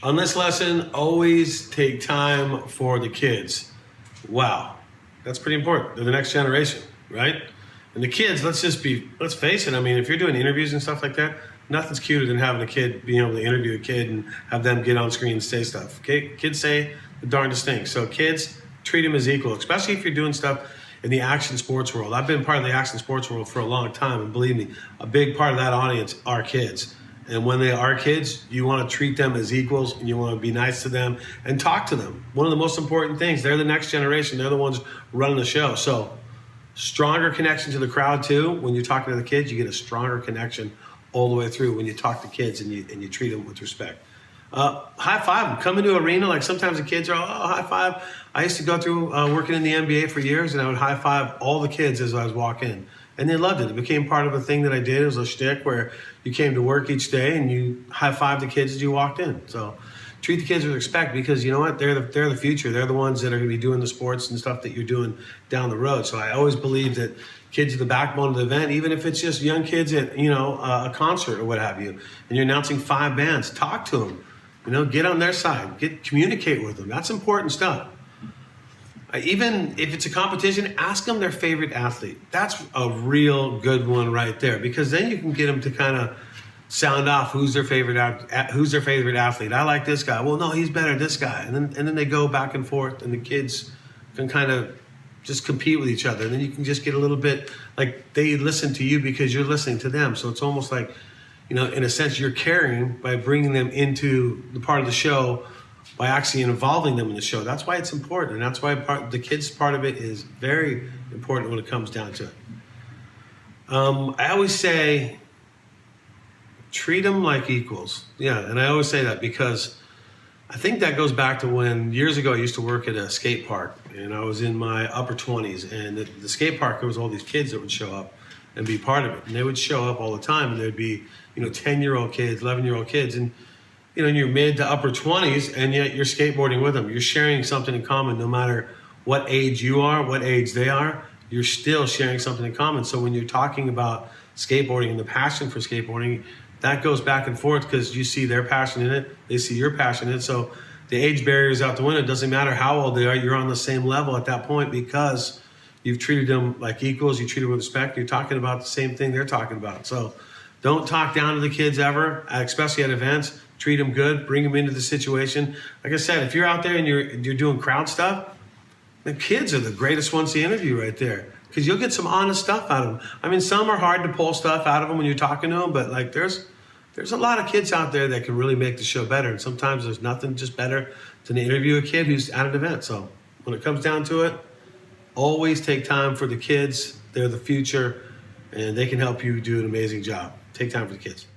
On this lesson, always take time for the kids. Wow, that's pretty important. They're the next generation, right? And the kids, let's face it. I mean, if you're doing interviews and stuff like that, nothing's cuter than having a kid, being able to interview a kid and have them get on screen and say stuff. Okay, kids say the darndest things. So kids, treat them as equal, especially if you're doing stuff in the action sports world. I've been part of the action sports world for a long time, and believe me, a big part of that audience are kids. And when they are kids, you want to treat them as equals, and you want to be nice to them and talk to them. One of the most important things, they're the next generation. They're the ones running the show. So stronger connection to the crowd too. When you're talking to the kids, you get a stronger connection all the way through when you talk to kids and you treat them with respect. High five them. Come into arena, like sometimes the kids are, oh, high five. I used to go through working in the NBA for years, and I would high five all the kids as I was walking in. And they loved it. It became part of a thing that I did. It was a shtick where you came to work each day and you high-fived the kids as you walked in. So treat the kids with respect, because you know what? They're the future. They're the ones that are going to be doing the sports and stuff that you're doing down the road. So I always believe that kids are the backbone of the event, even if it's just young kids at a concert or what have you, and you're announcing 5 bands. Talk to them. Get on their side. Communicate with them. That's important stuff. Even if it's a competition, ask them their favorite athlete. That's a real good one right there, because then you can get them to kind of sound off who's their favorite athlete. I like this guy. Well, no, he's better than this guy. And then they go back and forth, and the kids can kind of just compete with each other. And then you can just get a little bit like they listen to you because you're listening to them. So it's almost like, in a sense, you're caring by bringing them into the part of the show, by actually involving them in the show. That's why it's important, and that's why the kids part of it is very important when it comes down to it. I always say, treat them like equals. Yeah, and I always say that because I think that goes back to when years ago I used to work at a skate park, and I was in my upper 20s, and the skate park, there was all these kids that would show up and be part of it, and they would show up all the time, and there'd be 10-year-old kids, 11-year-old kids, and in your mid to upper 20s, and yet you're skateboarding with them. You're sharing something in common. No matter what age you are, what age they are, you're still sharing something in common. So when you're talking about skateboarding and the passion for skateboarding, that goes back and forth because you see their passion in it, they see your passion in it. So the age barrier is out the window. It doesn't matter how old they are. You're on the same level at that point because you've treated them like equals. You treat them with respect. You're talking about the same thing they're talking about. So don't talk down to the kids ever, especially at events. Treat them good, bring them into the situation. Like I said, if you're out there and you're doing crowd stuff, the kids are the greatest ones to interview right there, because you'll get some honest stuff out of them. I mean, some are hard to pull stuff out of them when you're talking to them, but like there's a lot of kids out there that can really make the show better. And sometimes there's nothing just better than to interview a kid who's at an event. So when it comes down to it, always take time for the kids. They're the future, and they can help you do an amazing job. Take time for the kids.